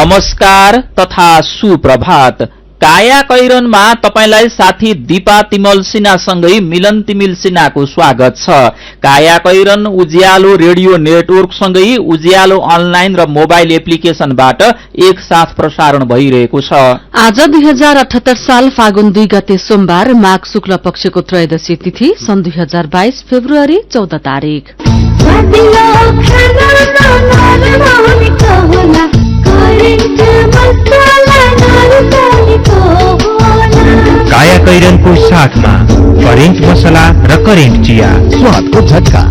नमस्कार तथा सुप्रभात। काया कैरनमा तपाईलाई साथी दीपा तिमल सिन्हासँगै मिलन तिमिल सिन्हाको स्वागत छ। काया कैरन उज्यालो रेडियो नेटवर्कसँगै उज्यालो अनलाइन र मोबाइल एप्लिकेशनबाट एक साथ प्रसारण भइरहेको छ। आज 2078 साल फागुन 2 गते सोमबार, माघ शुक्ल पक्षको त्रयोदशी तिथि, सन् 2022 फेब्रुअरी 14 तारिक। काया कैरनको साथमा करेन्ट मसला र करेन्ट चिया, स्वादको झट्का।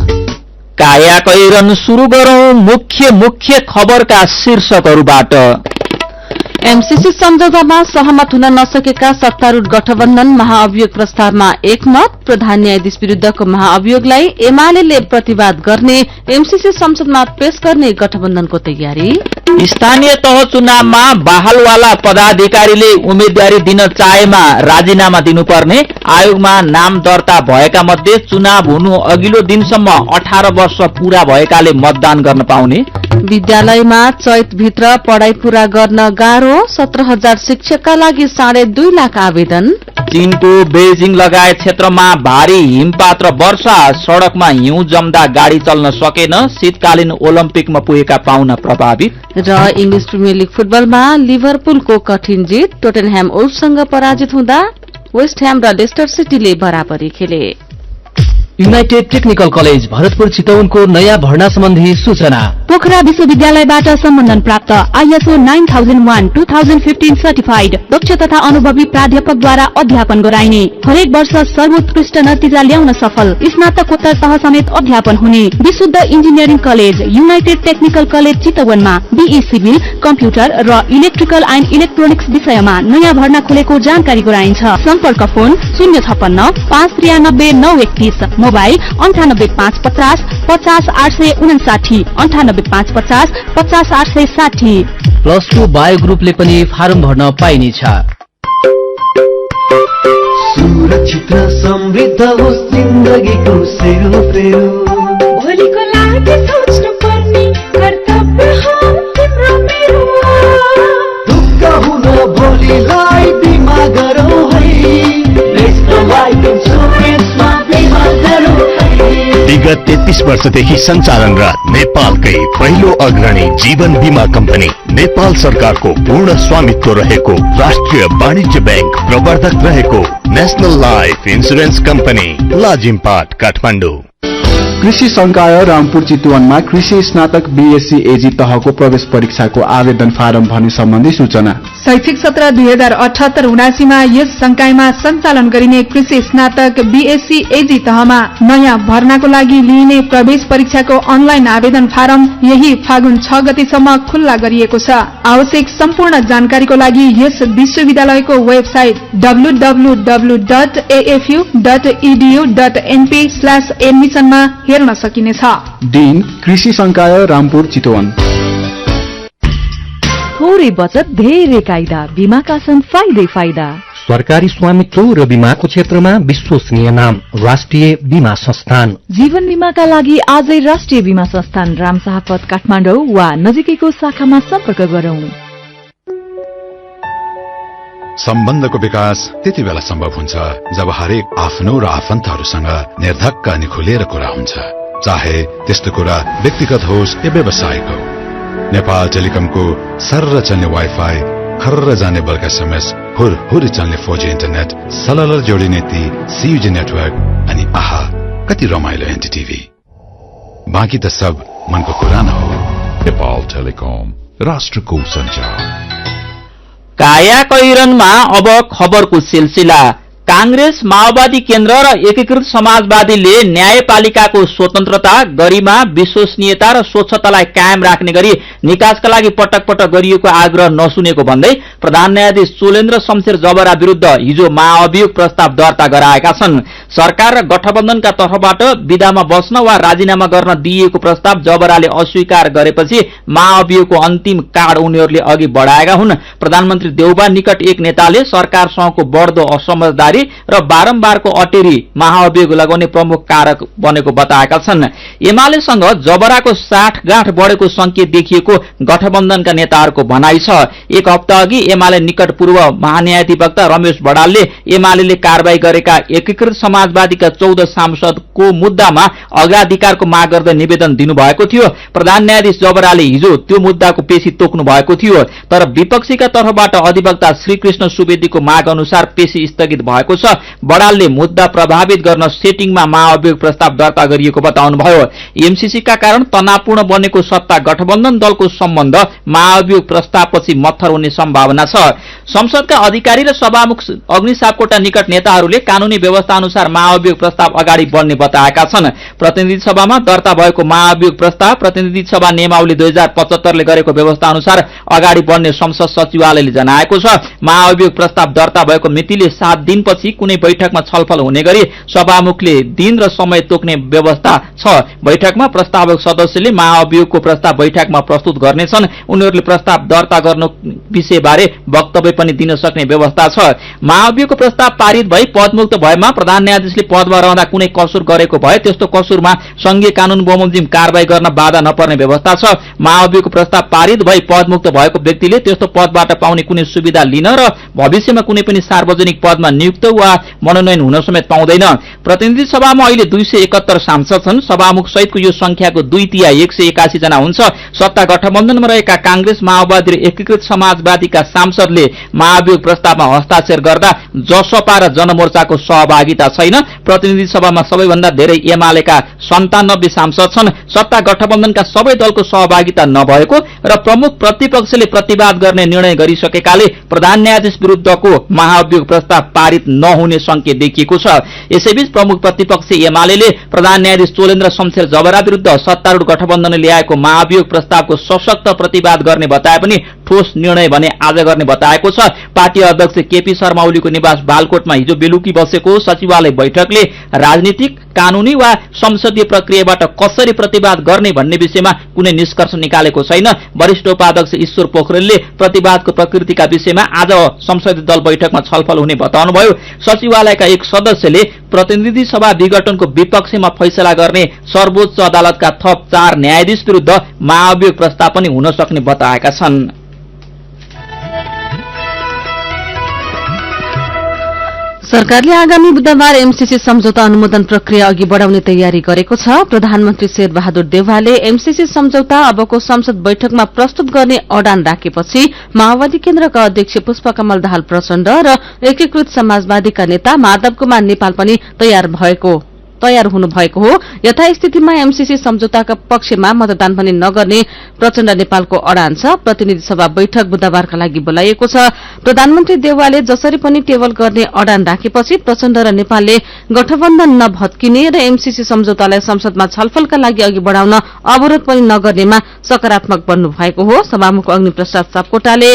काया कैरन सुरु गरौं मुख्य खबरका शीर्षकहरूबाट। एमसीसी सम्झौतामा सहमत हुन नसकेका सत्तारूढ़ गठबन्धन महाअभियोग प्रस्तावमा एकमत। प्रधान न्यायाधीश विरूद्धको महाअभियोगलाई एमाले प्रतिवाद गर्ने, एमसीसी संसदमा पेश गर्ने गठबन्धनको तयारी। स्थानीय तह चुनावमा बहालवाला पदाधिकारीले उम्मेदवारी दिन चाहेमा राजीनामा दिनुपर्ने। आयोगमा नाम दर्ता भएका मध्ये चुनाव हुनु अघिल्लो दिनसम्म 18 वर्ष पूरा भएकाले मतदान गर्न पाउने। विद्यालयमा चैतभित्र पढ़ाई पूरा गर्न गाह्रो, 17,000 शिक्षकका लागि 2.5 लाख आवेदन। चीनको बेजिङ लगायत क्षेत्रमा भारी हिमपात र वर्षा, सड़कमा हिउँ जम्दा गाड़ी चल्न सकेन। शीतकालीन ओलम्पिकमा पुगेका पाहुना प्रभावित। र इंग्लिश प्रिमियर लीग फुटबलमा लिभरपुलको कठिन जित, टोटेनह्याम वुल्फ्ससँग पराजित हुँदा वेस्ट ह्याम र लेस्टर सिटीले बराबरी खेले। युनाइटेड टेक्निकल कलेज भरतपुर चितवनको नयाँ भर्ना सम्बन्धी सूचना। पोखरा विश्वविद्यालयबाट सम्बन्धन प्राप्त ISO 9001-2015 सर्टिफाइड दक्ष तथा अनुभवी प्राध्यापकद्वारा अध्यापन गराइने, हरेक वर्ष सर्वोत्कृष्ट नतिजा ल्याउन सफल स्नातकोत्तर तह समेत अध्यापन हुने विशुद्ध engineering college united technical college चितवनमा BE सिभिल, कम्प्युटर र इलेक्ट्रिकल एन्ड इलेक्ट्रोनिक्स विषयमा नयाँ भर्ना खुलेको जानकारी गराइन्छ। सम्पर्क फोन 056 593 931, मोबाइल 98 550 50 859, 98 550 50 860। +2 बायो ग्रुपले पनि फारम भर्न पाइनेछ। सुरक्षित र समृद्ध होस् जिन्दगीको सेरोफेरो, भोलिको लागि सोच्नु पर्ने कर्तव्य हो तिम्रो मेरो। ढुक्क हुन भोलिलाई बिमा गरौँ है, नेशनल लाइफ इन्सुरेन्समा बिमा गरौँ है। विगत 33 वर्षदेखि सञ्चालनरत नेपालकै पहिलो अग्रणी जीवन बीमा कम्पनी, नेपाल सरकारको पूर्ण स्वामित्व रहेको राष्ट्रिय वाणिज्य बैंक प्रवर्तक रहेको national life insurance company, Lazimpat, Kathmandu. कृषि संकाय रामपुर चितवनमा कृषि स्नातक BSc AG तहको प्रवेश परीक्षाको आवेदन फारम भर्ने सम्बन्धी सूचना। शैक्षिक सत्र 2078-79 मा यस संकायमा सञ्चालन गरिने कृषि स्नातक BSc AG तहमा नयाँ भर्नाको लागि लिइने प्रवेश परीक्षाको अनलाइन आवेदन फारम यही फागुन 6 गतेसम्म खुल्ला गरिएको छ। आवश्यक सम्पूर्ण जानकारीको लागि यस विश्वविद्यालयको वेबसाइट www.afu.edu.np/admission मा हेर्न सकिनेछ। डिन कृषि संकाय रामपुर चितवन। थोरै बचत धेरै कायदा, बीमाका छन् फाइदै फाइदा। सरकारी स्वामित्व र बीमाको क्षेत्रमा विश्वसनीय नाम राष्ट्रिय बीमा संस्थान। जीवन बीमाका लागि आजै राष्ट्रिय बीमा संस्थान रामशाहपथ काठमाडौँ वा नजिकैको शाखामा सम्पर्क गरौं। सम्बन्धको विकास त्यति बेला सम्भव हुन्छ जब हरेक आफ्नो र आफन्तहरूसँग निर्धक्क अनि खुलेर कुरा हुन्छ, चाहे त्यस्तो कुरा व्यक्तिगत होस् या व्यावसायिक हो। नेपाल टेलिकमको सर्र चल्ने वाइफाई, खर्र जाने बल्क SMS, हुर चल्ने 4G इन्टरनेट, सलल जोडिने ती CUG नेटवर्क अनि आहा कति रमाइलो NTTV। बाँकी त सब मनको कुरा न हो। नेपाल टेलिकम, राष्ट्रको सञ्चार। काया कैरनमा अब खबरको सिलसिला। कांग्रेस, माओवादी केन्द्र र एकीकृत समाजवादीले न्यायपालिकाको स्वतन्त्रता, गरिमा, विश्वसनीयता र स्वच्छतालाई कायम राख्ने गरी निकासका लागि पटक पटक गरिएको आग्रह नसुनेको भन्दै प्रधान न्यायाधीश चोलेन्द्र शमशेर जबरा विरूद्ध हिजो महाअभियोग प्रस्ताव दर्ता गराएका छन्। सरकार र गठबन्धनका तर्फबाट विधामा बस्न वा राजीनामा गर्न दिइएको प्रस्ताव जबराले अस्वीकार गरेपछि महाअभियोगको अन्तिम कार्ड उनीहरूले अघि बढाएका हुन्। प्रधानमन्त्री देउबा निकट एक नेताले सरकारसँगको बढ्दो असमझदारी र बारम्बारको अटेरी महाअभियोग लगाउने प्रमुख कारक बनेको बताएका छन्। एमालेसँग जबराको साठगाँठ बढेको संकेत देखिएको गठबन्धनका नेताहरूको भनाइ छ। एक हप्ता अघि एमाले निकट पूर्व महान्यायाधिवक्ता रमेश बडालले एमाले कारबाही गरेका एकीकृत समाजवादीका 14 सांसदको मुद्दामा अग्राधिकारको माग गर्दै निवेदन दिनुभएको थियो। प्रधान न्यायाधीश जबराले हिजो त्यो मुद्दाको पेशी तोक्नु भएको थियो, तर विपक्षीका तर्फबाट अधिवक्ता श्रीकृष्ण सुवेदीको माग अनुसार पेशी स्थगित भएको छ। बडालले मुद्दा प्रभावित गर्न सेटिङमा महाअभियोग प्रस्ताव दर्ता गरिएको बताउनुभयो। एमसीसीका कारण तनावपूर्ण बनेको सत्ता गठबन्धन दलको सम्बन्ध महाअभियोग प्रस्तावपछि मत्थर हुने सम्भावना छ। संसदका अधिकारी र सभामुख अग्नि सापकोटा निकट नेताहरूले कानूनी व्यवस्था अनुसार महाअभियोग प्रस्ताव अगाडि बढ्ने बताएका छन्। प्रतिनिधि सभामा दर्ता भएको महाअभियोग प्रस्ताव प्रतिनिधि सभा नियमावली 2075 ले गरेको व्यवस्था अनुसार अगाडि बढ्ने संसद सचिवालयले जनाएको छ। महाअभियोग प्रस्ताव दर्ता भएको मितिले 7 दिनपछि कुनै बैठकमा छलफल हुने गरी सभामुखले दिन र समय तोक्ने व्यवस्था छ। बैठकमा प्रस्तावक सदस्यले महाअभियोगको प्रस्ताव बैठकमा प्रस्तुत गर्नेछन्। उनीहरूले प्रस्ताव दर्ता गर्नु विषयबारे वक्तव्य पनि दिन सक्ने व्यवस्था छ। महाअभियोगको प्रस्ताव पारित भई पदमुक्त भएमा प्रधान न्यायाधीशले पदमा रहँदा कुनै कसुर गरेको भए त्यस्तो कसुरमा संघीय कानून बमोजिम कारबाही गर्न बाधा नपर्ने व्यवस्था छ। महाअभियोगको प्रस्ताव पारित भई पदमुक्त भएको व्यक्तिले त्यस्तो पदबाट पाउने कुनै सुविधा लिन र भविष्यमा कुनै पनि सार्वजनिक पदमा नियुक्त वा मनोनयन हुन समेत पाउँदैन। प्रतिनिधि सभामा अहिले 271 सांसद छन्। सभामुख सहितको यो संख्याको 2/3 181 जना हुन्छ। सत्ता गठबन्धनमा रहेका कांग्रेस, माओवादी र एकीकृत समाजवादीका सांसदले महाअभियोग प्रस्तावमा हस्ताक्षर गर्दा जसपा र जनमोर्चाको सहभागिता छैन। प्रतिनिधि सभामा सबैभन्दा धेरै एमालेका 97 सांसद छन्। सत्ता गठबन्धनका सबै दलको सहभागिता नभएको र प्रमुख प्रतिपक्षले प्रतिवाद गर्ने निर्णय गरिसकेकाले प्रधान न्यायाधीश विरुद्धको महाअभियोग प्रस्ताव पारित नहुने संकेत देखिएको छ। यसैबीच प्रमुख प्रतिपक्ष एमाले प्रधान न्यायाधीश चोलेन्द्र शमशेर जबरा विरुद्ध सत्तारूढ गठबन्धनले ल्याएको महाअभियोग प्रस्तावको सशक्त प्रतिवाद गर्ने बताए पनि ठोस निर्णय भने आज गर्ने बताएको छ। पार्टी अध्यक्ष केपी शर्मा ओलीको निवास बालकोटमा हिजो बेलुकी बसेको सचिवालय बैठकले राजनीतिक, कानूनी वा संसदीय प्रक्रियाबाट कसरी प्रतिवाद गर्ने भन्ने विषयमा कुनै निष्कर्ष निकालेको छैन। वरिष्ठ उपाध्यक्ष ईश्वर पोखरेलले प्रतिवादको प्रकृतिका विषयमा आज संसदीय दल बैठकमा छलफल हुने बताउनुभयो। सचिवालयका एक सदस्यले प्रतिनिधि सभा विघटनको विपक्षमा फैसला गर्ने सर्वोच्च अदालतका थप 4 न्यायाधीश विरुद्ध महाअभियोग प्रस्ताव पनि हुन सक्ने बताएका छन्। सरकारले आगामी बुधबार एमसीसी सम्झौता अनुमोदन प्रक्रिया अघि बढ़ाउने तयारी गरेको छ। प्रधानमन्त्री शेरबहादुर देउवाले एमसीसी सम्झौता अबको संसद बैठकमा प्रस्तुत गर्ने अडान राखेपछि माओवादी केन्द्रका अध्यक्ष पुष्पकमल दाहाल प्रचण्ड र एकीकृत समाजवादीका नेता माधव कुमार नेपाल पनि तयार हुनुभएको हो। यथास्थितिमा एमसीसी सम्झौताका पक्षमा मतदान पनि नगर्ने प्रचण्ड नेपालको अडान छ। प्रतिनिधि सभा बैठक बुधबारका लागि बोलाइएको छ। प्रधानमन्त्री देउवाले जसरी पनि टेबल गर्ने अडान राखेपछि प्रचण्ड र नेपालले गठबन्धन नभत्किने र एमसीसी सम्झौतालाई संसदमा छलफलका लागि अघि बढ़ाउन अवरोध पनि नगर्नेमा सकारात्मक बन्नु भएको हो। सभामुख अग्निप्रसाद सापकोटाले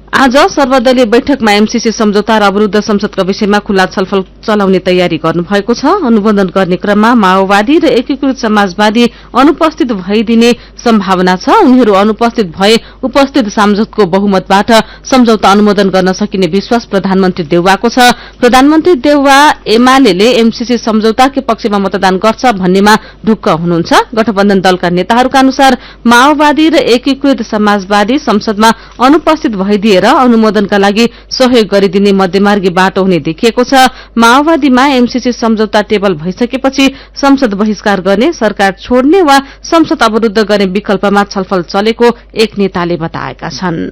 आज सर्वदलीय बैठकमा एमसीसी सम्झौता र अवरुद्ध संसदका विषयमा खुल्ला छलफल चलाउने तयारी गर्नुभएको छ। अनुमोदन गर्ने क्रममा माओवादी र एकीकृत समाजवादी अनुपस्थित भइदिने सम्भावना छ। उनीहरू अनुपस्थित भए उपस्थित सांसदको बहुमतबाट सम्झौता अनुमोदन गर्न सकिने विश्वास प्रधानमन्त्री देउवाको छ। प्रधानमन्त्री देउवा एमाले एमसीसी सम्झौताकै पक्षमा मतदान गर्छ भन्नेमा ढुक्क हुनुहुन्छ। गठबन्धन दलका नेताहरूका अनुसार माओवादी र एकीकृत समाजवादी संसदमा अनुपस्थित भइदिए अनुमोदनका लागि सहयोग गरिदिने मध्यमार्गी बाटो हुने देखिएको छ। माओवादीमा एमसीसी सम्झौता टेबल भइसकेपछि संसद बहिष्कार गर्ने, सरकार छोड्ने वा संसद अवरुद्ध गर्ने विकल्पमा छलफल चलेको एक नेताले बताएका छन्।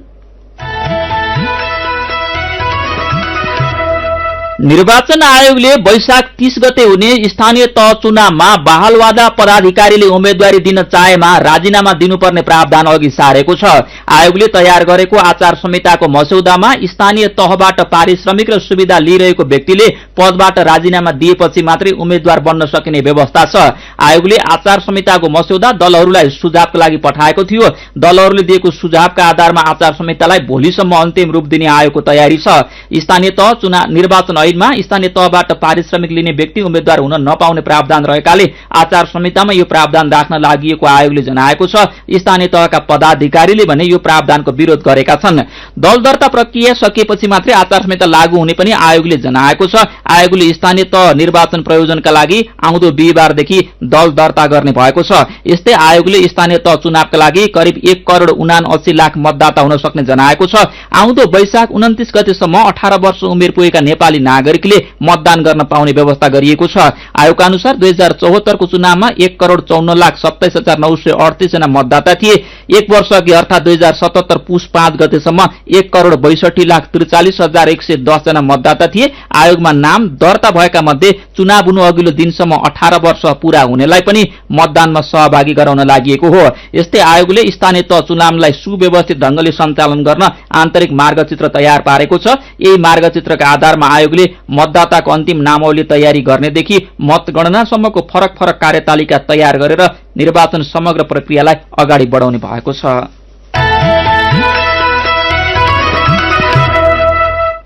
निर्वाचन आयोगले वैशाख 30 गते हुने स्थानीय तह चुनावमा बहालवादा पदाधिकारीले उम्मेद्वारी दिन चाहेमा राजीनामा दिनुपर्ने प्रावधान अघि सारेको छ। आयोगले तयार गरेको आचार संहिताको मस्यौदामा स्थानीय तहबाट पारिश्रमिक र सुविधा लिइरहेको व्यक्तिले पदबाट राजीनामा दिएपछि मात्रै उम्मेद्वार बन्न सकिने व्यवस्था छ। आयोगले आचार संहिताको मस्यौदा दलहरूलाई सुझावका लागि पठाएको थियो। दलहरूले दिएको सुझावका आधारमा आचार संहितालाई भोलिसम्म अन्तिम रूप दिने आयोगको तयारी छ। स्थानीय तह निर्वाचन ऐनमा स्थानीय तहबाट पारिश्रमिक लिने व्यक्ति उम्मेद्वार हुन नपाउने प्रावधान रहेकाले आचार संहितामा यो प्रावधान राख्न लागि आयोगले जनाएको छ। स्थानीय तहका पदाधिकारीले भने यो प्रावधानको विरोध गरेका छन्। दल दर्ता प्रक्रिया सकिएपछि मात्रै आचार संहिता लागू हुने पनि आयोगले जनाएको छ। आयोगले स्थानीय तह निर्वाचन प्रयोजनका लागि आउँदो बिहीबारदेखि दल दर्ता गर्ने भएको छ। यस्तै आयोगले स्थानीय तह चुनावका लागि करिब 1,79,80,00,000 मतदाता हुन सक्ने जनाएको छ। आउँदो वैशाख 29 गतेसम्म 18 वर्ष उमेर पुगेका नेपाली नागरिकले मतदान गर्न पाउने व्यवस्था गरिएको छ। आयोगका अनुसार 2074 को चुनावमा 1,54,27,938 जना मतदाता थिए। 1 वर्ष अघि अर्थात 2077 पुस 5 गतेसम्म 1,62,43,110 जना मतदाता थिए। आयोगमा नाम दर्ता भएका मध्ये चुनाव हुनु अघिल्लो दिनसम्म 18 वर्ष पूरा हुनेलाई पनि मतदानमा सहभागी गराउन लागि हो। यस्तै आयोगले स्थानीय तह चुनावलाई सुव्यवस्थित ढंगले सञ्चालन गर्न आन्तरिक मार्गचित्र तयार पारेको छ। यही मार्गचित्रका आधारमा आयोगले मतदाताको अन्तिम नामावली तयारी गर्नेदेखि मतगणनासम्मको फरक फरक कार्यतालिका तयार गरेर निर्वाचन समग्र प्रक्रियालाई अगाडि बढाउने भएको छ।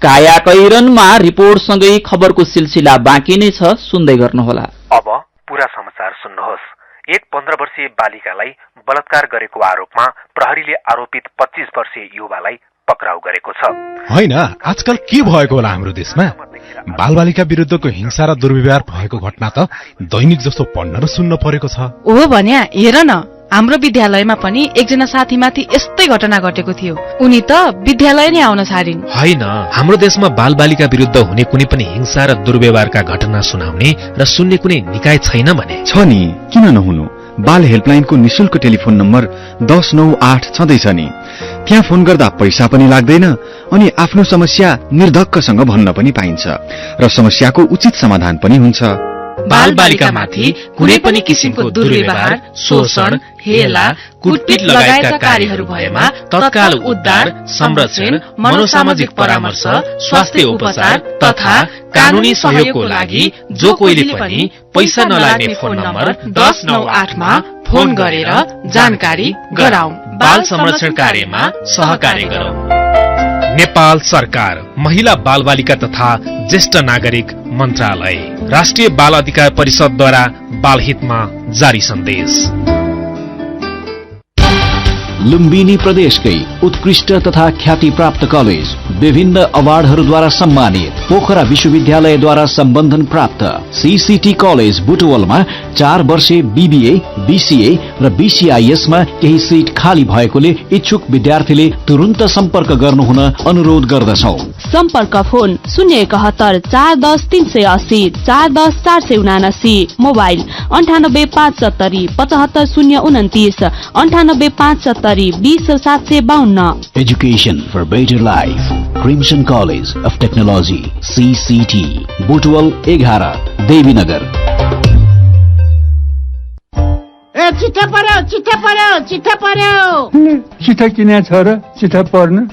कायाकैरनमा रिपोर्टसँगै खबरको सिलसिला बाँकी नै छ, सुन्दै गर्नुहोला। अब पूरा समाचार सुन्नुहोस्। एक 15 वर्षीय बालिकालाई बलात्कार गरेको आरोपमा प्रहरीले आरोपित 25 वर्षीय युवालाई पक्राउ गरेको छ। होइन, आजकल के भएको होला हाम्रो देशमा? बालबालिका विरुद्धको हिंसा र दुर्व्यवहार भएको घटना त दैनिक जस्तो पढ्न र सुन्न परेको छ। हो भन्या, हेर न, हाम्रो विद्यालयमा पनि एकजना साथीमाथि यस्तै घटना घटेको थियो। उनी त विद्यालय नै आउन छाडिन्। होइन, हाम्रो देशमा बालबालिका विरुद्ध हुने कुनै पनि हिंसा र दुर्व्यवहारका घटना सुनाउने र सुन्ने कुनै निकाय छैन भने। छ नि, किन नहुनु? बाल हेल्पलाइनको निशुल्क टेलिफोन नम्बर 1098 छँदैछ नि। त्यहाँ फोन गर्दा पैसा पनि लाग्दैन अनि आफ्नो समस्या निर्धक्कसँग भन्न पनि पाइन्छ र समस्याको उचित समाधान पनि हुन्छ। बालबालिकामाथि कुनै पनि किसिमको दुर्व्यवहार, शोषण, हेला, कुटपिट लगायतका कार्यहरू भएमा तत्काल उद्धार, संरक्षण, मनोसामाजिक परामर्श, स्वास्थ्य उपचार तथा कानूनी सहयोगको लागि जो कोहीले पनि पैसा नलाग्ने फोन नम्बर 1098 मा फोन गरेर जानकारी गराऊ। बाल संरक्षण कार्यमा सहकार्य गरौं। नेपाल सरकार, महिला बालबालिका तथा ज्येष्ठ नागरिक मन्त्रालय, राष्ट्रिय बाल अधिकार परिषदद्वारा बालहितमा जारी सन्देश। लुम्बिनी प्रदेशकै उत्कृष्ट तथा ख्याति प्राप्त कलेज, विभिन्न अवार्डहरूद्वारा सम्मानित, पोखरा विश्वविद्यालयद्वारा सम्बन्धन प्राप्त सीसीटी कलेज बुटवलमा 4 वर्षे बीबीए, बीसीए र बीसीआईएस मा केही सिट खाली भएकोले इच्छुक विद्यार्थीले तुरुन्त सम्पर्क गर्नुहुन अनुरोध गर्दछौ। सम्पर्क phone 071 410 380 410 479, mobile 98 570 75 029 98 570 20752। Education for better life, Crimson College of Technology, CCT, Butwal 11, Devinagar. चिठा पर्यो। चिठा किने छ र? चिठा पढ्न?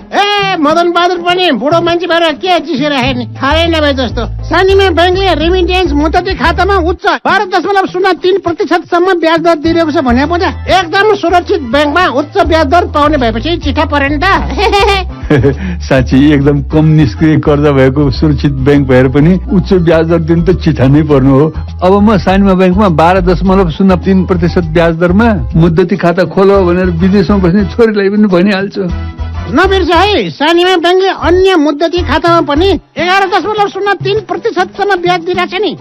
मदन बहादुर पनि बुढो मान्छे भएर के चिसिरहेको नि, थाहै नभए जस्तो। सानीमा ब्याङ्कले रेमिटेन्स मुद्दती खातामा उच्च 12.03% सम्म ब्याज दर दिइरहेको छ भने पछि एकदम सुरक्षित ब्याङ्कमा उच्च ब्याज दर पाउने भएपछि चिठा पर्यो नि त। साँच्ची एकदम कम निष्क्रिय कर्जा भएको सुरक्षित ब्याङ्क भएर पनि उच्च ब्याज दर दिनु त चिठा नै पर्नु हो। अब म सानीमा ब्याङ्कमा 12.03% ब्याज दरमा मुद्दती खाता खोल भनेर विदेशमा बस्ने छोरीलाई पनि भनिहाल्छु। नबिर्स है, सानीमा ब्याङ्कले अन्य मुद्दती खातामा पनि 11.03% सम्म ब्याज दिइरहेछ नि।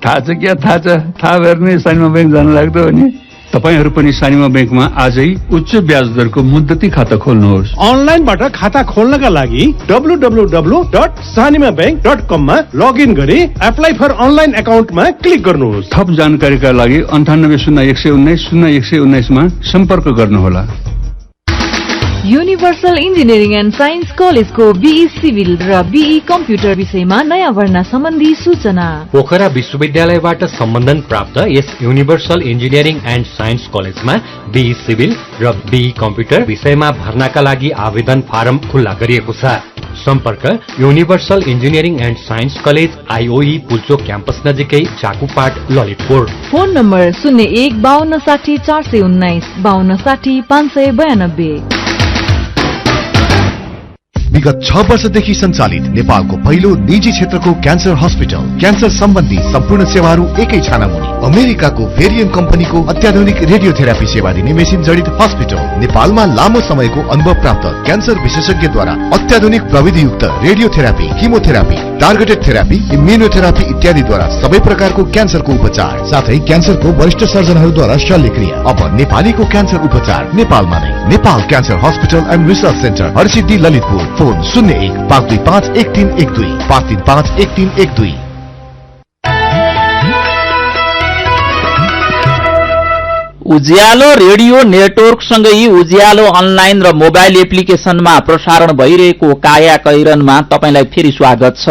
थाहा छ क्या? थाहा छ। थाहा भएर नै सानीमा ब्याङ्क जान लाग्दो हो नि। तपाईहरू पनि सानीमा ब्याङ्कमा आजै उच्च ब्याज दरको मुद्दती खाता खोल्नुहोस्। अनलाइनबाट खाता खोल्नका लागि www.sanimabank.com मा लगइन गरी एप्लाई फर अनलाइन एकाउन्टमा क्लिक गर्नुहोस्। थप जानकारीका लागि 980119 मा सम्पर्क गर्नुहोला। युनिभर्सल इन्जिनियरिङ एन्ड साइन्स कलेजको बीई सिभिल र बीई कम्प्युटर विषयमा नयाँ भर्ना सम्बन्धी सूचना। पोखरा विश्वविद्यालयबाट सम्बन्धन प्राप्त यस युनिभर्सल इन्जिनियरिङ एन्ड साइन्स कलेजमा बीई सिभिल र बीई कम्प्युटर विषयमा भर्नाका लागि आवेदन फारम खुल्ला गरिएको छ। सम्पर्क universal engineering and science college, IOE Pulchowk campus नजिकै चाकुपाट, ललितपुर। Phone number 01 52 60 419 52 60 592। विगत 6 वर्षदेखि सञ्चालित नेपालको पहिलो निजी क्षेत्रको क्यान्सर हस्पिटल। क्यान्सर सम्बन्धी सम्पूर्ण सेवाहरू एकै छानामुनि। अमेरिकाको भेरियन कम्पनीको अत्याधुनिक रेडियोथेरापी सेवा दिने मेसिन जडित हस्पिटल। नेपालमा लामो समयको अनुभव प्राप्त क्यान्सर विशेषज्ञद्वारा अत्याधुनिक प्रविधियुक्त radiotherapy, chemotherapy, targeted therapy, immunotherapy इत्यादिद्वारा सबै प्रकारको क्यान्सरको उपचार, साथै क्यान्सरको वरिष्ठ सर्जनहरूद्वारा शल्यक्रिया। अब नेपालीको क्यान्सर उपचार नेपालमा नै। Nepal cancer hospital and research centre, Harisiddhi, Lalitpur. Phone 01-525-1312, 535-1312। उज्यालो रेडियो नेटवर्कसँगै उज्यालो अनलाइन र मोबाइल एप्लिकेशनमा प्रसारण भइरहेको काया कैरनमा तपाईलाई फेरि स्वागत छ।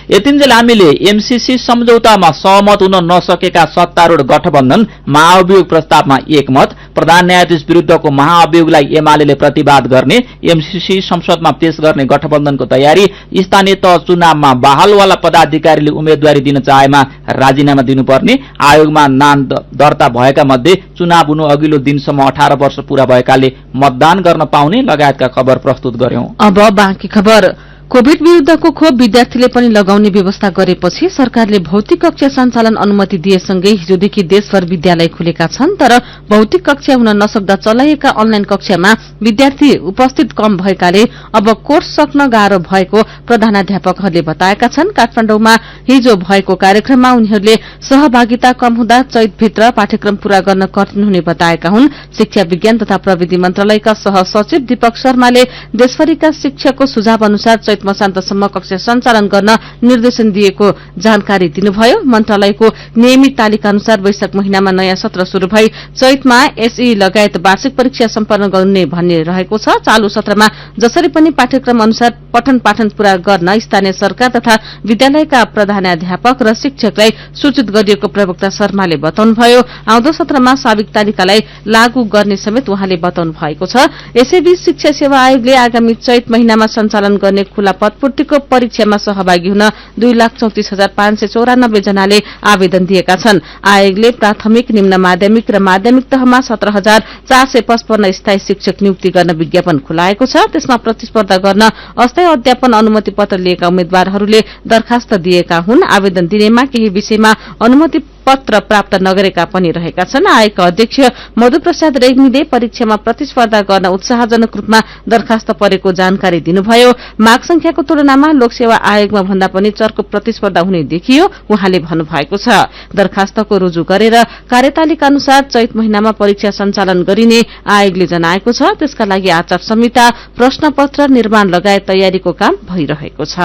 यतिन्जेल हामीले एमसीसी सम्झौतामा सहमत हुन नसकेका सत्तारूढ गठबन्धन महाअभियोग प्रस्तावमा एकमत, प्रधान न्यायाधीश विरुद्धको महाअभियोगलाई एमाले प्रतिवाद गर्ने, एमसीसी संसदमा पेश गर्ने गठबन्धनको तयारी, स्थानीय तह चुनावमा बहालवाला पदाधिकारीले उम्मेदवारी दिन चाहेमा राजीनामा दिनुपर्ने, आयोगमा नाम दर्ता भएका मध्ये चुनाव हुनु अघिल्लो दिनसम्म 18 वर्ष पूरा भएकाले मतदान गर्न पाउने लगायतका खबर प्रस्तुत गर्यौं। अब बाँकी खबर। कोभिड विरूद्धको खोप विद्यार्थीले पनि लगाउने व्यवस्था गरेपछि सरकारले भौतिक कक्षा सञ्चालन अनुमति दिएसँगै हिजोदेखि देशभर विद्यालय खुलेका छन्। तर भौतिक कक्षा हुन नसक्दा चलाइएका अनलाइन कक्षामा विद्यार्थी उपस्थित कम भएकाले अब कोर्स सक्न गाह्रो भएको प्रधानाध्यापकहरूले बताएका छन्। काठमाडौँमा हिजो भएको कार्यक्रममा उनीहरूले सहभागिता कम हुँदा चैतभित्र पाठ्यक्रम पूरा गर्न कठिन हुने बताएका हुन्। शिक्षा विज्ञान तथा प्रविधि मन्त्रालयका सहसचिव दीपक शर्माले देशभरिका शिक्षकको सुझाव अनुसार मसान्तसम्म कक्षा सञ्चालन गर्न निर्देशन दिएको जानकारी दिनुभयो। मन्त्रालयको नियमित तालिका अनुसार वैशाख महिनामा नयाँ सत्र शुरू भई चैतमा एसई लगायत वार्षिक परीक्षा सम्पन्न गर्ने भन्ने रहेको छ। चालू सत्रमा जसरी पनि पाठ्यक्रम अनुसार पठन पाठन पूरा गर्न स्थानीय सरकार तथा विद्यालयका प्रधानाध्यापक र शिक्षकलाई सूचित गरिएको प्रवक्ता शर्माले बताउनुभयो। आउँदो सत्रमा साविक तालिकालाई लागू गर्ने समेत उहाँले बताउनु भएको छ। यसैबीच शिक्षा सेवा आयोगले आगामी चैत महिनामा सञ्चालन गर्ने खुला पदपूर्तिको परीक्षामा सहभागी हुन 2,34,594 जनाले आवेदन दिएका छन्। आयोगले प्राथमिक, निम्न माध्यमिक र माध्यमिक तहमा 17,455 स्थायी शिक्षक नियुक्ति गर्न विज्ञापन खुलाएको छ। त्यसमा प्रतिस्पर्धा गर्न अस्थायी अध्यापन अनुमति पत्र लिएका उम्मेद्वारहरूले दरखास्त दिएका हुन्। आवेदन दिनेमा केही विषयमा अनुमति पत्र प्राप्त नगरेका पनि रहेका छन्। आयोगका अध्यक्ष मधुप्रसाद रेग्मीले परीक्षामा प्रतिस्पर्धा गर्न उत्साहजनक रूपमा दरखास्त परेको जानकारी दिनुभयो। माग संख्याको तुलनामा लोकसेवा आयोगमा भन्दा पनि चर्को प्रतिस्पर्धा हुने देखियो उहाँले भन्नुभएको छ। दरखास्तको रुजु गरेर कार्यतालिका अनुसार चैत महिनामा परीक्षा सञ्चालन गरिने आयोगले जनाएको छ। त्यसका लागि आचार संहिता, प्रश्नपत्र निर्माण लगायत तयारीको काम भइरहेको छ।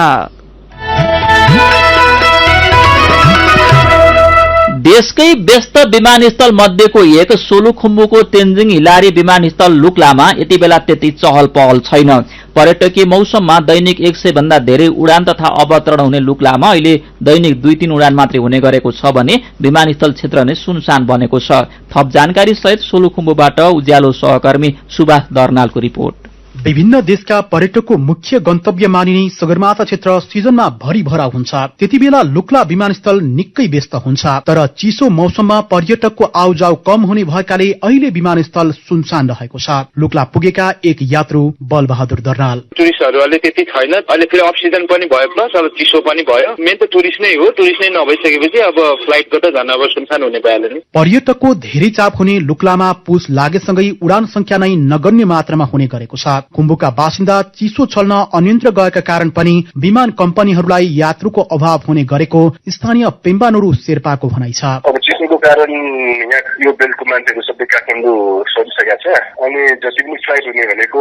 देशकै व्यस्त विमानस्थल मध्येको एक सोलुखुम्बुको तेन्जिङ हिलारी विमानस्थल लुक्लामा यति बेला त्यति चहल पहल छैन। पर्यटकीय मौसममा दैनिक 100 भन्दा धेरै उडान तथा अवतरण हुने लुक्लामा अहिले दैनिक 2-3 उडान मात्रै हुने गरेको छ भने विमानस्थल क्षेत्र नै सुनसान बनेको छ। थप जानकारी सहित सोलुखुम्बुबाट उज्यालो सहकर्मी सुभाष दर्नालको रिपोर्ट। विभिन्न देशका पर्यटकको मुख्य गन्तव्य मानिने सगरमाथा क्षेत्र सिजनमा भरिभरा हुन्छ। त्यति बेला लुक्ला विमानस्थल निकै व्यस्त हुन्छ। तर चिसो मौसममा पर्यटकको आउजाउ कम हुने भएकाले अहिले विमानस्थल सुनसान रहेको छ। लुक्ला पुगेका एक यात्रु बलबहादुर दर्नाल। टुरिस्टहरूले त्यति छैन, अहिले फेरि अफ सिजन पनि भयो, प्लस अब चिसो पनि भयो। मेन त टुरिस्ट नै हो। टुरिस्ट नै नभइसकेपछि अब फ्लाइटको त झन् अब सुनसान हुने भइहाल्यो नि। पर्यटकको धेरै चाप हुने लुक्लामा पुस लागेसँगै उडान संख्या नै नगण्य मात्रामा हुने गरेको छ। कुम्बुका बासिन्दा चिसो छल्न अन्यन्त्र गएका कारण पनि विमान कम्पनीहरूलाई यात्रुको अभाव हुने गरेको स्थानीय पेम्बानुरु शेर्पाको भनाइ छ। अब चिसोको कारण यहाँ यो बेल्टको मान्छेहरू सबै काठमाडौँ सरिसकेका छ। अनि जति पनि फ्लाइट हुने भनेको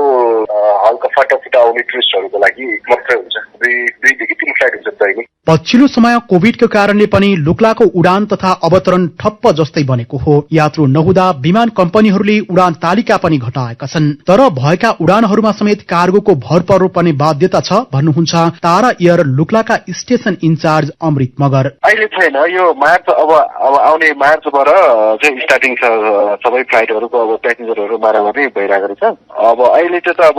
हल्का फटाफट आउने टुरिस्टहरूको लागि मात्रै हुन्छ। 2 देखि 3 फ्लाइट हुन्छ दैनिक। पछिल्लो समय कोभिडको कारणले पनि लुक्लाको उडान तथा अवतरण ठप्प जस्तै बनेको हो। यात्रु नहुँदा विमान कम्पनीहरूले उडान तालिका पनि घटाएका छन्। तर भएका उडानहरूमा समेत कार्गोको भर पर्नुपर्ने बाध्यता छ भन्नुहुन्छ तारा एयर लुक्लाका स्टेशन इन्चार्ज अमृत मगर। अहिले छैन, यो मार्च अब आउने मार्चबाट चाहिँ स्टार्टिङ छ। सबै फ्लाइटहरूको अब प्यासेन्जरहरू मारामारी भइरहेको छ। अब अहिले चाहिँ त अब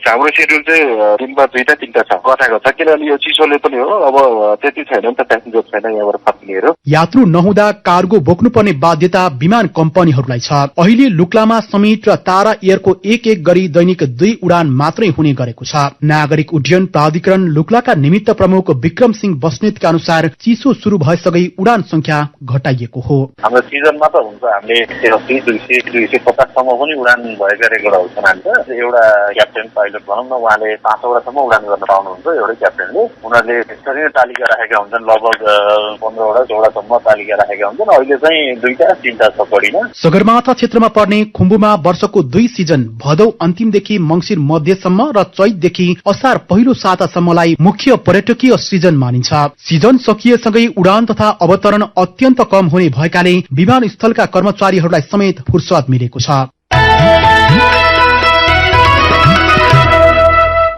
हाम्रो सेड्युल चाहिँ दिनमा 2-3 छ कथाको छ। किनभने यो चिसोले पनि हो, अब त्यति छैन नि त प्यासेन्जर छैन यहाँबाट फर्किएर। यात्रु नहुँदा कार्गो बोक्नुपर्ने बाध्यता विमान कम्पनीहरूलाई छ। अहिले लुक्लामा समिट र तारा एयरको एक गरी दैनिक 2 उडान मात्रै हुने गरेको छ। नागरिक उड्डयन प्राधिकरण लुक्लाका निमित्त प्रमुख विक्रम सिंह बस्नेतका अनुसार चिसो शुरू भएसँगै उडान संख्या घटाइएको हो। हाम्रो सिजनमा त हुन्छ हामीले 250 सम्म पनि उडान भएका रेकर्डहरू छन्। एउटा क्याप्टेन पाइलट भनौँ न, उहाँले 500 वटासम्म उडान गर्न पाउनुहुन्छ एउटै क्याप्टेनले। उनीहरूले त्यसरी नै तालिका राखेका हुन्छन्, लगभग 15 वटा 16 सम्म तालिका राखेका हुन्छन्। अहिले चाहिँ 2टा 3टा छ बढीमा। सगरमाथा क्षेत्रमा पर्ने खुम्बुमा वर्षको 2 सिजन भदौ अन्तिमदेखि मंसिर मध्यसम्म र चैतदेखि असार पहिलो सातासम्मलाई मुख्य पर्यटकीय सिजन मानिन्छ। सिजन सकिएसँगै उडान तथा अवतरण अत्यन्त कम हुने भएकाले विमानस्थलका कर्मचारीहरूलाई समेत फुर्सद मिलेको छ।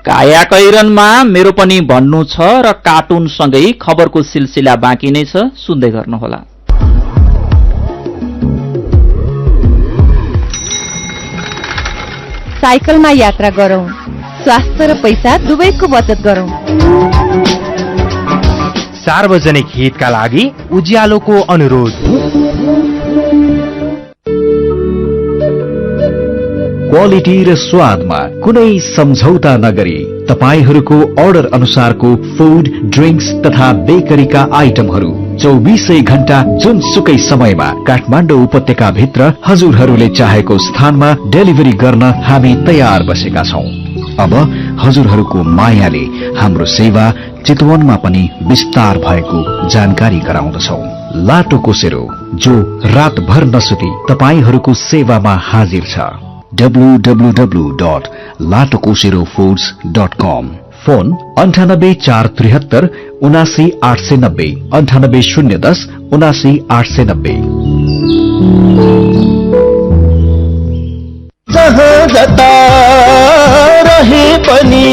कायाकैरनमा मेरो पनि भन्नु छ र कार्टुन सँगै खबरको सिलसिला बाँकी नै छ, सुन्दै गर्नुहोला। साइकलमा यात्रा गरौं, स्वास्थ्य र पैसा दुवैको बचत गरौं। सार्वजनिक हितका लागि उज्यालोको अनुरोध। क्वालिटी र स्वादमा कुनै सम्झौता नगरी तपाईहरूको अर्डर अनुसारको फूड, ड्रिंक्स तथा बेकरीका आइटमहरू 24 घण्टा जुनसुकै समयमा काठमाडौँ उपत्यका भित्र हजुरहरूले चाहेको स्थानमा डेलिभरी गर्न हामी तयार बसेका छौं। अब हजुरहरूको मायाले हाम्रो सेवा चितवनमा पनि विस्तार भएको जानकारी गराउँदछौ। लाटो कोसेरो, जो रातभर नसुती तपाईहरूको सेवामा हाजिर छ। www.latokoserofoods.com। फोन 98 473 79890 98 010 79 890। जहाँ जता रहे पनि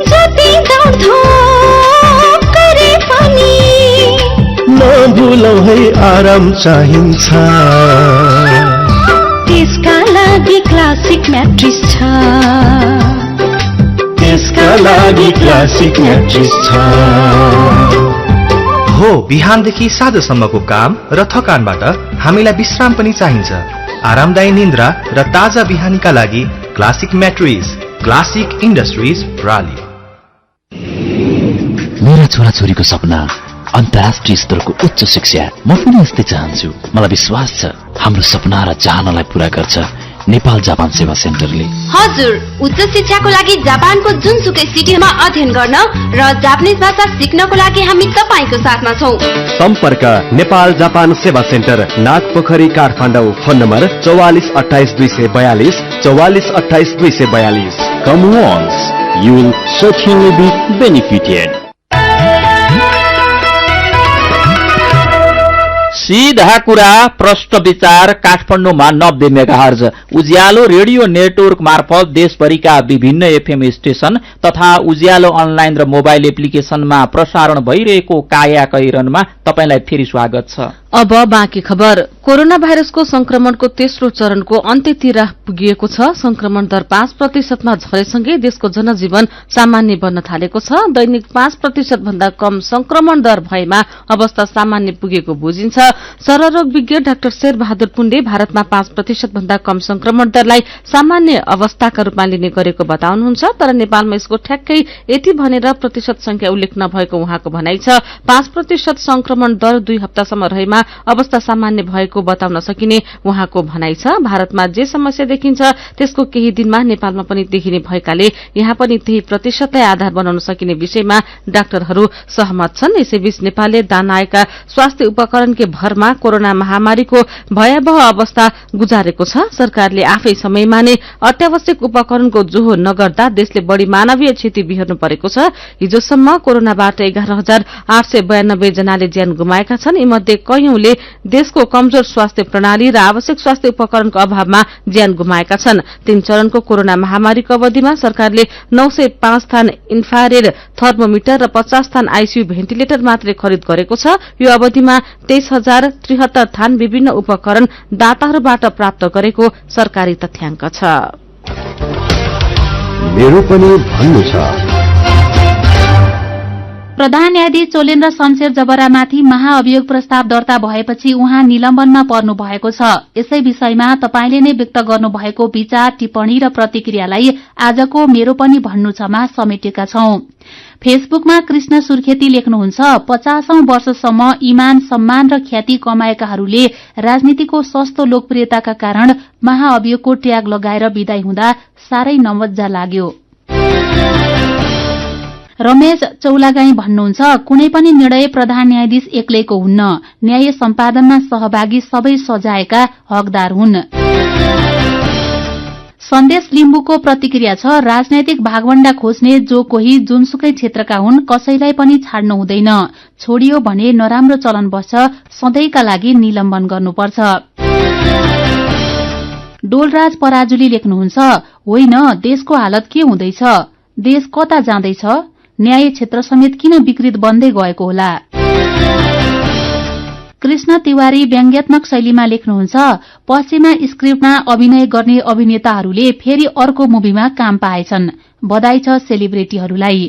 जति दौडधुप गरे पनि नभुलौ है आराम चाहिन्छ। त्यसका लागि क्लासिक म्याट्रिस छ, त्यसका लागि क्लासिक म्याट्रिस छ। हो, बिहानदेखि साँझसम्मको काम र थकानबाट हामीलाई विश्राम पनि चाहिन्छ। आरामदायी निन्द्रा र ताजा बिहानीका लागि क्लासिक म्याट्रिस, क्लासिक इन्डस्ट्रिज प्राली। मेरा छोराछोरीको सपना अन्तर्राष्ट्रिय स्तरको उच्च शिक्षा। म पनि यस्तै चाहन्छु। मलाई विश्वास छ हाम्रो सपना र चाहनालाई पूरा गर्छ नेपाल जापान सेवा सेन्टरले। हजुर, उच्च शिक्षाको लागि जापानको जुनसुकै सिटीमा अध्ययन गर्न र जापानिज भाषा सिक्नको लागि हामी तपाईको साथमा छौं। सम्पर्क नेपाल जापान सेवा centre, Nagpokhari, Kathmandu. Phone number 44 28 242 44 28 242। Come once, you will certainly be benefited. सीधा कुरा, प्रश्न विचार, काठमाडौँमा 90 मेगाहर्ज उज्यालो रेडियो नेटवर्क मार्फत देशभरिका विभिन्न एफएम स्टेशन तथा उज्यालो अनलाइन र मोबाइल एप्लिकेशनमा प्रसारण भइरहेको कायाकैरनमा तपाईलाई फेरि स्वागत छ। अब बाँकी खबर। कोरोना भाइरसको संक्रमणको तेस्रो चरणको अन्त्यतिर पुगिएको छ। संक्रमण दर 5% मा झरेसँगै देशको जनजीवन सामान्य बन्न थालेको छ। दैनिक 5% भन्दा कम संक्रमण दर भएमा अवस्था सामान्य पुगेको बुझिन्छ। सररोग विज्ञ डाक्टर शेरबहादुर पुण्डे भारतमा 5% भन्दा कम संक्रमण दरलाई सामान्य अवस्थाका रूपमा लिने गरेको बताउनुहुन्छ। तर नेपालमा यसको ठ्याक्कै यति भनेर प्रतिशत संख्या उल्लेख नभएको उहाँको भनाइ छ। 5% संक्रमण दर 2 हप्तासम्म रहेमा अवस्था सामान्य भएको बताउन सकिने उहाँको भनाइ छ। भारतमा जे समस्या देखिन्छ त्यसको केही दिनमा नेपालमा पनि देखिने भएकाले यहाँ पनि त्यही प्रतिशतलाई आधार बनाउन सकिने विषयमा डाक्टरहरू सहमत छन्। यसैबीच नेपालले दान आएका स्वास्थ्य उपकरणकै भरमा कोरोना महामारीको भयावह अवस्था गुजारेको छ। सरकारले आफै समयमा नै अत्यावश्यक उपकरणको जोहो नगर्दा देशले बढ़ी मानवीय क्षति बिहोर्नु परेको छ। हिजोसम्म कोरोनाबाट 11,892 जनाले ज्यान गुमाएका छन्। यीमध्ये कयौंले देशको कमजोर स्वास्थ्य प्रणाली र आवश्यक स्वास्थ्य उपकरणको अभावमा ज्यान गुमाएका छन्। 3 चरणको कोरोना महामारीको अवधिमा सरकारले 905 थान इन्फ्रारेड थर्मोमिटर र 50 थान आईसीयू भेन्टिलेटर मात्रै खरिद गरेको छ। यो अवधिमा 23,073 थान विभिन्न उपकरण दाताहरूबाट प्राप्त गरेको सरकारी तथ्याङ्क छ। मेरो पनि भन्नु छ। प्रधान न्यायाधीश चोलेन्द्र शमशेर जबरामाथि महाअभियोग प्रस्ताव दर्ता भएपछि उहाँ निलम्बनमा पर्नु भएको छ। यसै विषयमा तपाईले नै व्यक्त गर्नुभएको विचार, टिप्पणी र प्रतिक्रियालाई आजको मेरो पनि भन्नु छमा समेटेका छौं। फेसबुकमा कृष्ण सुर्खेती लेख्नुहुन्छ, 50औं वर्षसम्म इमान, सम्मान र ख्याति कमाएकाहरूले राजनीतिको सस्तो लोकप्रियताका कारण महाअभियोगको ट्याग लगाएर विदाई हुँदा साह्रै नमज्जा लाग्यो। रमेश चौलागाई भन्नुहुन्छ, कुनै पनि निर्णय प्रधान न्यायाधीश एक्लैको हुन्न, न्याय सम्पादनमा सहभागी सबै सजायका हकदार हुन्। सन्देश लिम्बुको प्रतिक्रिया छ, राजनैतिक भागवण्डा खोज्ने जो कोही जुनसुकै क्षेत्रका हुन् कसैलाई पनि छाड्नु हुँदैन। छोडियो भने नराम्रो चलन बस्छ, सधैँका लागि निलम्बन गर्नुपर्छ। डोलराज पराजुली लेख्नुहुन्छ, होइन देशको हालत के हुँदैछ, देश कता जाँदैछ, न्याय क्षेत्र समेत किन विकृत बन्दै गएको होला। कृष्ण तिवारी व्यङ्ग्यात्मक शैलीमा लेख्नुहुन्छ, पश्चिमा स्क्रिप्टमा अभिनय गर्ने अभिनेताहरूले फेरि अर्को मुभीमा काम पाएछन्, बधाई छ सेलिब्रेटीहरूलाई।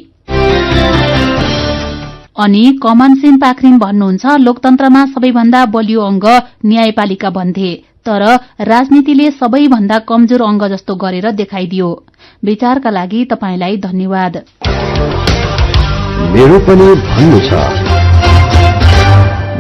अनि कमन सिंह पाखरिन भन्नुहुन्छ, लोकतन्त्रमा सबैभन्दा बलियो अंग न्यायपालिका भन्थे, तर राजनीतिले सबैभन्दा कमजोर अंग जस्तो गरेर देखाइदियो। विचारका लागि तपाईलाई धन्यवाद। मेरो पनि भन्नु छ।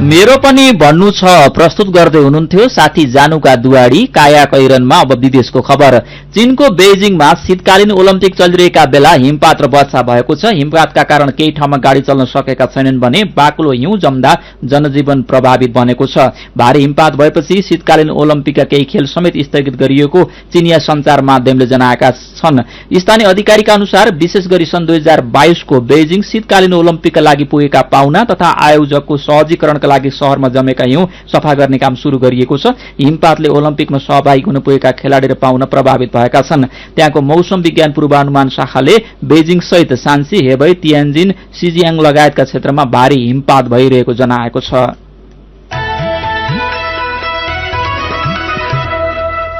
मेरो पनि भन्नु छ प्रस्तुत गर्दै हुनुहुन्थ्यो साथी जानुका दुवाडी। काया कैरनमा अब विदेशको खबर। चीनको बेजिङमा शीतकालीन ओलम्पिक चलिरहेका बेला हिमपात र वर्षा भएको छ। हिमपातका कारण केही ठाउँमा गाड़ी चल्न सकेका छैनन् भने बाक्लो हिउँ जम्दा जनजीवन प्रभावित बनेको छ। भारी हिमपात भएपछि शीतकालीन ओलम्पिकका केही खेल समेत स्थगित गरिएको चीनिया संचार माध्यमले जनाएका छन्। स्थानीय अधिकारीका अनुसार विशेष गरी सन् 2022 को बेजिङ शीतकालीन ओलम्पिकका लागि पुगेका पाहुना तथा आयोजकको सहजीकरणका लागि शहरमा जमेका हिउँ सफा गर्ने काम शुरू गरिएको छ। हिमपातले ओलम्पिकमा सहभागी हुन पुगेका खेलाडी र पाहुना प्रभावित भएका छन्। त्यहाँको मौसम विज्ञान पूर्वानुमान शाखाले बेजिङ सहित सान्सी, हेबई, तियान्जिन, सिजियाङ लगायतका क्षेत्रमा भारी हिमपात भइरहेको जनाएको छ।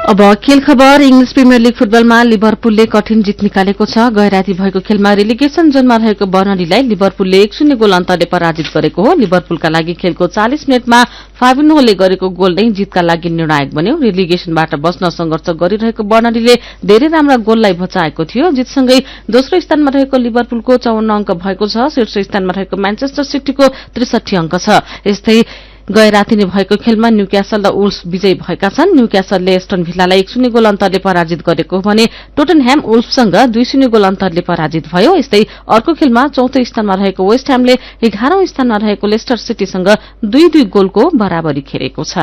अब खेल खबर। इंग्लिश प्रिमियर लीग फुटबलमा लिभरपुलले कठिन जित निकालेको छ। गैराती भएको खेलमा रेलिगेशन जोनमा रहेको बर्नलीलाई लिभरपुलले 1-0 गोल अन्तरले पराजित गरेको हो। लिभरपुलका लागि खेलको 40 मिनटमा फाबिन्होले गरेको गोल नै जितका लागि निर्णायक बन्यो। रेलिगेशनबाट बस्न संघर्ष गरिरहेको बर्नलीले धेरै राम्रा गोललाई बचाएको थियो। जितसँगै दोस्रो स्थानमा रहेको लिभरपुलको 54 अंक भएको छ। शीर्ष स्थानमा रहेको म्यान्चेस्टर सिटीको 63 अंक छ। यस्तै गैराती नै भएको खेलमा न्यूक्यासल र वुल्फ्स विजयी भएका छन्। न्यूक्यासलले एस्टन भिल्लालाई 1-0 गोल अन्तरले पराजित गरेको हो भने टोटनह्याम वुल्फ्ससँग 2-0 गोल अन्तरले पराजित भयो। यस्तै अर्को खेलमा चौथो स्थानमा रहेको वेस्ट ह्यामले 11औं स्थानमा रहेको लेस्टर सिटीसँग 2-2 गोलको बराबरी खेलेको छ।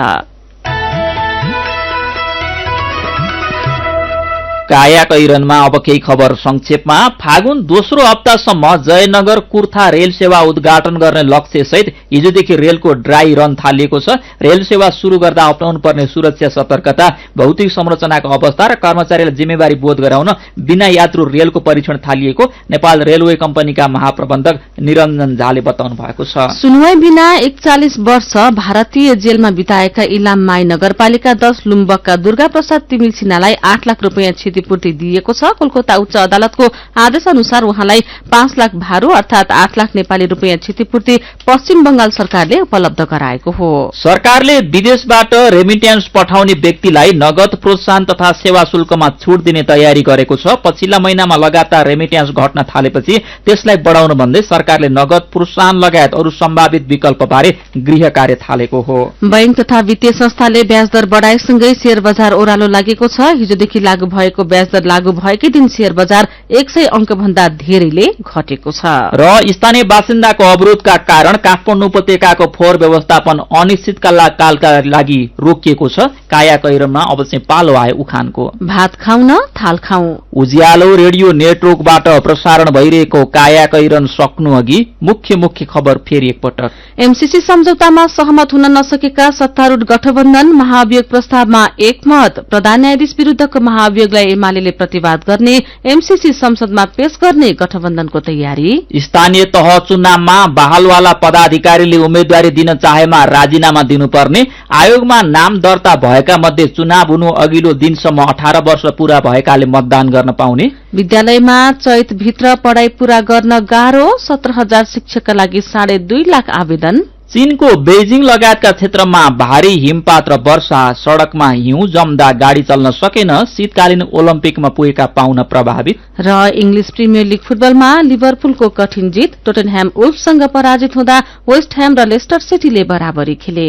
काया कैरनमा अब केही खबर संक्षेपमा। फागुन दोस्रो हप्तासम्म जयनगर कुर्था रेल सेवा उद्घाटन गर्ने लक्ष्य सहित हिजोदेखि रेलको ड्राई रन थालिएको छ। रेल सेवा शुरू गर्दा अपनाउनु पर्ने सुरक्षा सतर्कता, भौतिक संरचनाको अवस्था र कर्मचारीलाई जिम्मेवारी बोध गराउन बिना यात्रु रेलको परीक्षण थालिएको नेपाल रेलवे कम्पनीका महाप्रबन्धक निरञ्जन झाले बताउनु भएको छ। सुनवाई बिना 41 वर्ष भारतीय जेलमा बिताएका इलाम माई नगरपालिका 10 लुम्बकका दुर्गा प्रसाद तिमिल सिन्हालाई 8 लाख रुपियाँ क्षतिपूर्ति दिएको छ। कोलकाता उच्च अदालतको आदेश अनुसार उहाँलाई 5 लाख भारु अर्थात 8 लाख नेपाली रुपियाँ क्षतिपूर्ति पश्चिम बंगाल सरकारले उपलब्ध गराएको हो। सरकारले विदेशबाट रेमिट्यान्स पठाउने व्यक्तिलाई नगद प्रोत्साहन तथा सेवा शुल्कमा छूट दिने तयारी गरेको छ। पछिल्ला महिनामा लगातार रेमिट्यान्स घट्न थालेपछि त्यसलाई बढाउन भन्दै सरकारले नगद प्रोत्साहन लगायत अरू सम्भावित विकल्पबारे गृह कार्य थालेको हो। बैंक तथा वित्तीय संस्थाले ब्याजदर बढाएसँगै शेयर बजार ओह्रालो लागेको छ। हिजोदेखि लागू भएको ब्याजदर लागू भएकै दिन शेयर बजार 100 अंक भन्दा धेरैले घटेको छ। र स्थानीय बासिन्दाको अवरोधका कारण काठमाडौँ उपत्यकाको फोहोर व्यवस्थापन अनिश्चितकालका लागि रोकिएको छ। काया कैरनमा अब चाहिँ पालो आयो उखानको। भात खाउन थाल खाउँ। उज्यालो रेडियो नेटवर्कबाट प्रसारण भइरहेको काया कैरन सक्नु अघि मुख्य खबर फेरि एकपटक। एमसीसी सम्झौतामा सहमत हुन नसकेका सत्तारूढ गठबन्धन महाअभियोग प्रस्तावमा एकमत। प्रधान न्यायाधीश विरूद्धको महाअभियोगलाई एमाले प्रतिवाद गर्ने, एमसीसी संसदमा पेश गर्ने गठबन्धनको तयारी। स्थानीय तह चुनावमा बहालवाला पदाधिकारी अधिकारीले उम्मेदवारी दिन चाहेमा राजीनामा दिनुपर्ने, आयोगमा नाम दर्ता भएका मध्ये चुनाव हुनु अघिल्लो दिनसम्म 18 वर्ष पूरा भएकाले मतदान गर्न पाउने, विद्यालयमा चैतभित्र पढ़ाई पूरा गर्न गाह्रो, 17,000 शिक्षकका लागि 2.5 लाख आवेदन, चीनको बेजिङ लगायतका क्षेत्रमा भारी हिमपात र वर्षा, सड़कमा हिउँ जम्दा गाड़ी चल्न सकेन, शीतकालीन ओलम्पिकमा पुगेका पाउन प्रभावित। र इंग्लिश प्रिमियर लीग फुटबलमा लिभरपुलको कठिन जित, टोटेनह्याम वुल्फसँग पराजित हुँदा वेस्ट ह्याम र लेस्टर सिटीले बराबरी खेले।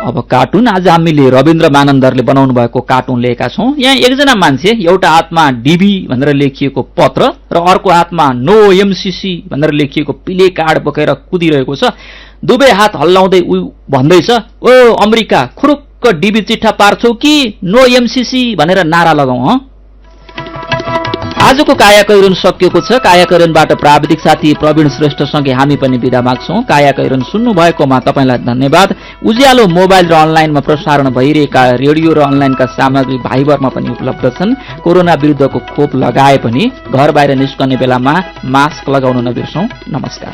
अब कार्टुन आज हामीले रविन्द्र मानन्दरले बनाउनु भएको कार्टुन लिएका छौं। यहाँ एकजना मान्छे एउटा हातमा डीबी भनेर लेखिएको पत्र र अर्को हातमा नो एमसीसी भनेर लेखिएको प्ले कार्ड बोकेर कुदिरहेको छ। दुवै हात हल्लाउँदै भन्दैछ, ओ अमेरिका खुरुक्क डीबी चिट्ठा पार्छौ कि नो एमसीसी भनेर नारा लगाऊ। आजको कायाकैरन सकिएको छ। कायाकैरनबाट प्राविधिक साथी प्रवीण श्रेष्ठसँगै हामी पनि बिदा माग्छौं। कायाकैरन सुन्नु भएकोमा तपाईलाई धन्यवाद। उज्यालो मोबाइल र अनलाइनमा प्रसारण भइरहेका रेडियो र अनलाइनका सामग्री भाइबरमा पनि उपलब्ध छन्। कोरोना विरुद्धको खोप लगाए पनि घर बाहिर निस्कने बेलामा मास्क लगाउन नबिर्सौं। नमस्कार।